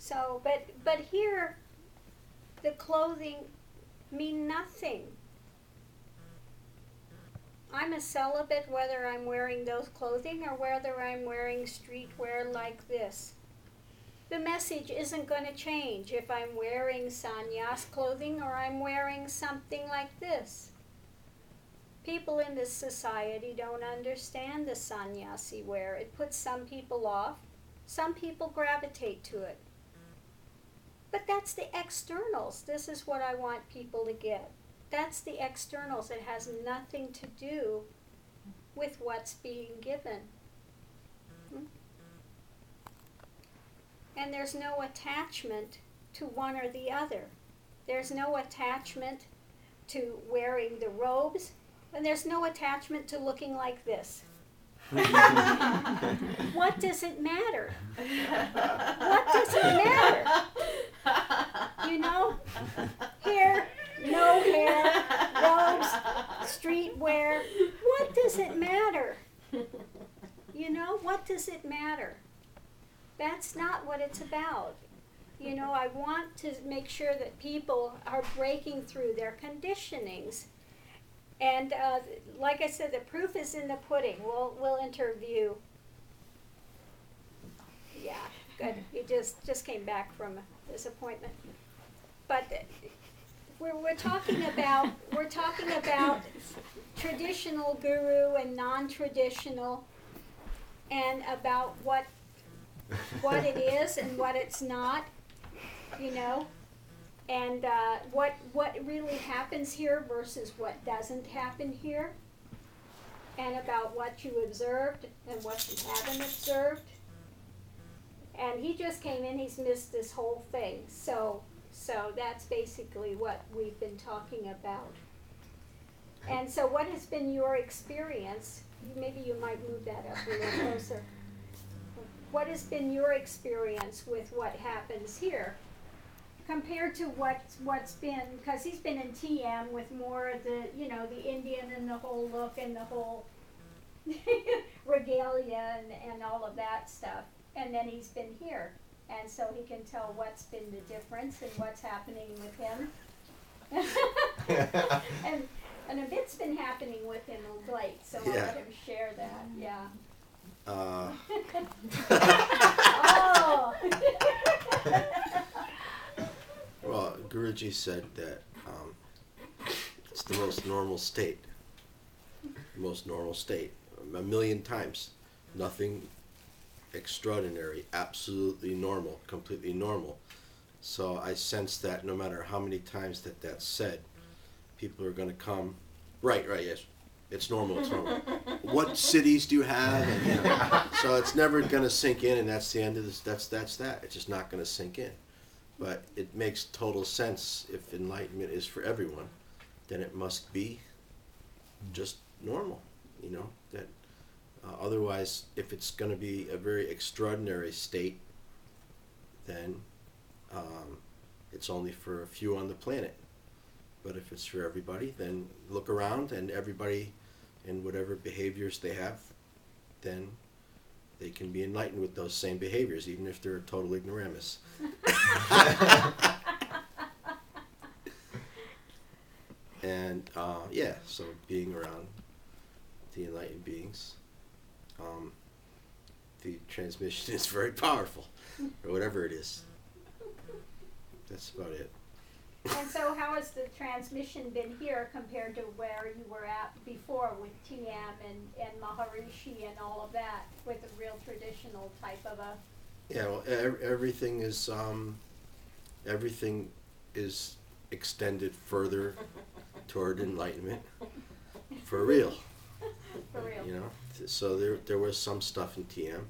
So, but here, the clothing mean nothing. I'm a celibate whether I'm wearing those clothing or whether I'm wearing streetwear like this. The message isn't going to change if I'm wearing sannyas clothing or I'm wearing something like this. People in this society don't understand the sannyasi wear. It puts some people off. Some people gravitate to it. But that's the externals. This is what I want people to get. That's the externals. It has nothing to do with what's being given. And there's no attachment to one or the other. There's no attachment to wearing the robes, and there's no attachment to looking like this. What does it matter? What does it matter? You know? Hair, no hair, robes, streetwear. What does it matter? You know, what does it matter? That's not what it's about. You know, I want to make sure that people are breaking through their conditionings. And like I said, the proof is in the pudding. We'll interview. Yeah, good. You just came back from this appointment. But we're talking about traditional guru and non-traditional, and about what it is and what it's not, you know, and what really happens here versus what doesn't happen here, and about what you observed and what you haven't observed. And he just came in, he's missed this whole thing. So that's basically what we've been talking about. And so what has been your experience? Maybe you might move that up a little closer. What has been your experience with what happens here compared to what's been, because he's been in TM with more of the, you know, the Indian and the whole look and the whole regalia and all of that stuff. And then he's been here. And so he can tell what's been the difference and what's happening with him. and a bit's been happening with him of late, so I'll let him share that. Yeah. Oh. Well, Guruji said that it's the most normal state. The most normal state. A million times. Nothing extraordinary. Absolutely normal. Completely normal. So I sense that no matter how many times that's said, people are going to come. Right, yes. It's normal, it's normal. What cities do you have? And, you know, so it's never going to sink in, and that's the end of this. That's that. It's just not going to sink in. But it makes total sense. If enlightenment is for everyone, then it must be just normal, you know. That otherwise, if it's going to be a very extraordinary state, then it's only for a few on the planet. But if it's for everybody, then look around, and everybody, in whatever behaviors they have, then they can be enlightened with those same behaviors, even if they're a total ignoramus. And so being around the enlightened beings, the transmission is very powerful, or whatever it is. That's about it. And so how has the transmission been here compared to where you were at before with TM and Maharishi and all of that, with a real traditional type of a... Yeah, well, everything is extended further toward enlightenment. For real. For real. You know, so there was some stuff in TM,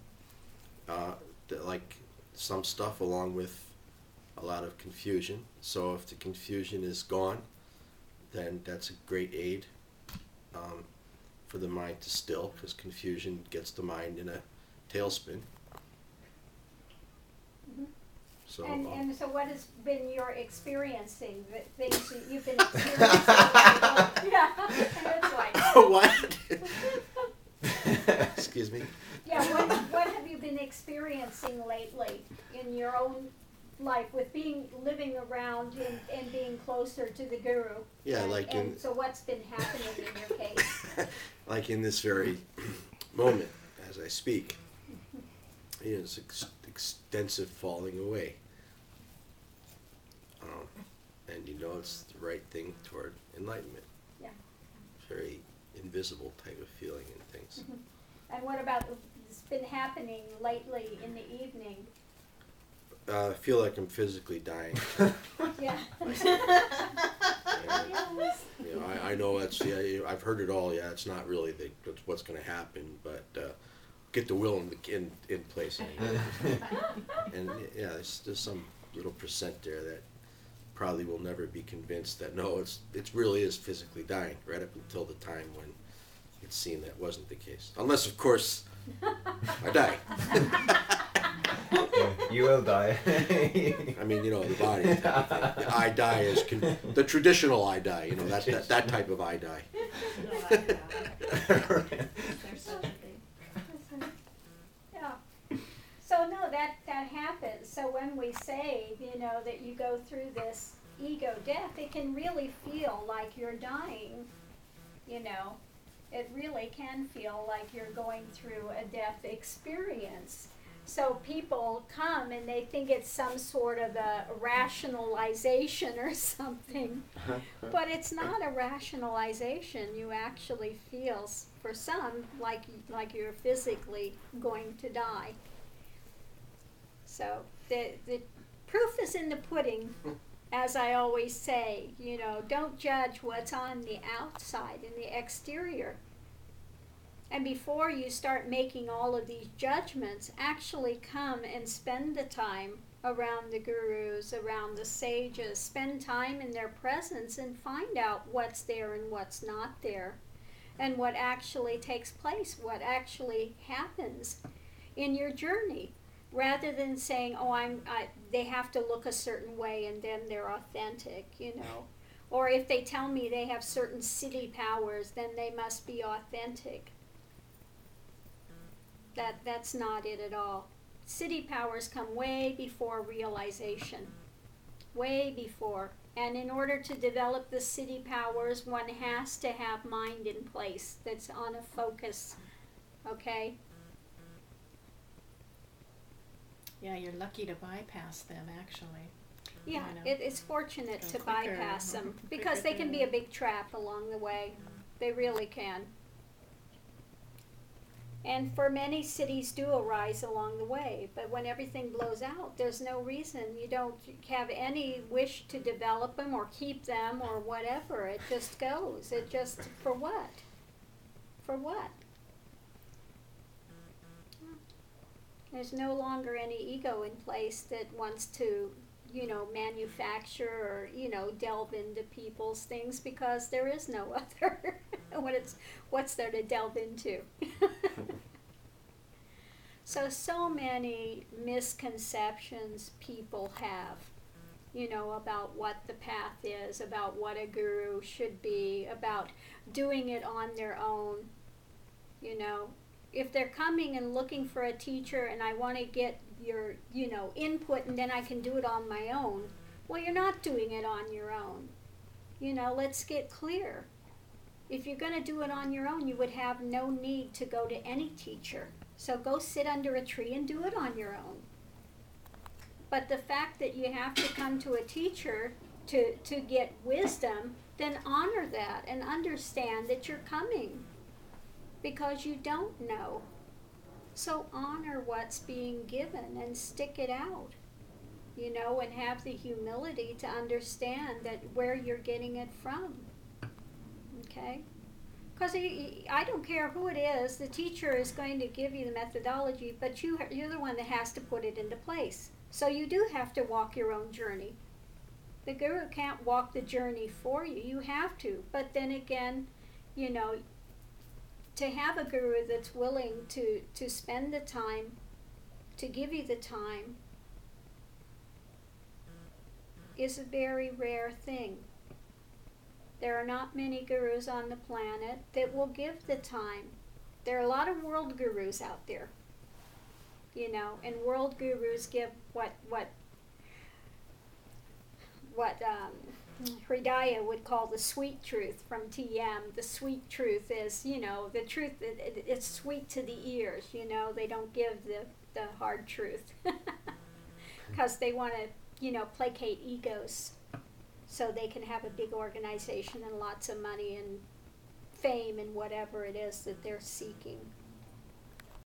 like some stuff along with a lot of confusion. So if the confusion is gone, then that's a great aid for the mind to still, because confusion gets the mind in a tailspin. Mm-hmm. So, and so what has been your experiencing, the things that you've been experiencing? Yeah, it's like... What? Excuse me? Yeah, what have you been experiencing lately in your own life with living around and being closer to the guru. Yeah, so what's been happening in your case? Like in this very moment, as I speak, it's extensive falling away. And it's the right thing toward enlightenment. Yeah. Very invisible type of feeling and things. And what about it's been happening lately in the evening? I feel like I'm physically dying. Yeah. I know that's, I've heard it all. Yeah, it's not really that's what's going to happen, but get the will in place anyway. And yeah, there's some little percent there that probably will never be convinced that no, it really is physically dying, right up until the time when it's seen that wasn't the case. Unless, of course, I die. You will die. I mean, the body. The I die is the traditional I die. That type of I die. There's such a thing. Yeah. So no, that happens. So when we say, that you go through this ego death, it can really feel like you're dying. It really can feel like you're going through a death experience. So people come and they think it's some sort of a rationalization or something. But it's not a rationalization. You actually feel, for some, like you're physically going to die. So the proof is in the pudding, as I always say. Don't judge what's on the outside, in the exterior. And before you start making all of these judgments, actually come and spend the time around the gurus, around the sages. Spend time in their presence and find out what's there and what's not there, and what actually takes place, what actually happens in your journey. Rather than saying, they have to look a certain way and then they're authentic, Or if they tell me they have certain Siddhi powers, then they must be authentic. That's not it at all. Siddhi powers come way before realization. Way before. And in order to develop the Siddhi powers, one has to have mind in place that's on a focus. Okay? Yeah, you're lucky to bypass them, actually. Yeah, it's fortunate to quicker, bypass them because they can be a big trap along the way. They really can. And for many, cities do arise along the way, but when everything blows out, there's no reason. You don't have any wish to develop them or keep them or whatever. It just goes. It just, for what? For what? There's no longer any ego in place that wants to, manufacture or, delve into people's things, because there is no other. What's there to delve into? So many misconceptions people have, about what the path is, about what a guru should be, about doing it on their own. If they're coming and looking for a teacher and I want to get your, input and then I can do it on my own, well, you're not doing it on your own. Let's get clear. If you're going to do it on your own, you would have no need to go to any teacher. So go sit under a tree and do it on your own. But the fact that you have to come to a teacher to get wisdom, then honor that and understand that you're coming because you don't know. So honor what's being given and stick it out, and have the humility to understand that where you're getting it from. Okay? Because I don't care who it is, the teacher is going to give you the methodology, but you're the one that has to put it into place. So you do have to walk your own journey. The guru can't walk the journey for you. You have to. But then again, to have a guru that's willing to spend the time, to give you the time, is a very rare thing. There are not many gurus on the planet that will give the time. There are a lot of world gurus out there, and world gurus give what what Hridaya would call the sweet truth from TM. The sweet truth is, you know, the truth, it's sweet to the ears, you know, they don't give the hard truth. Because they want to, you know, placate egos so they can have a big organization and lots of money and fame and whatever it is that they're seeking.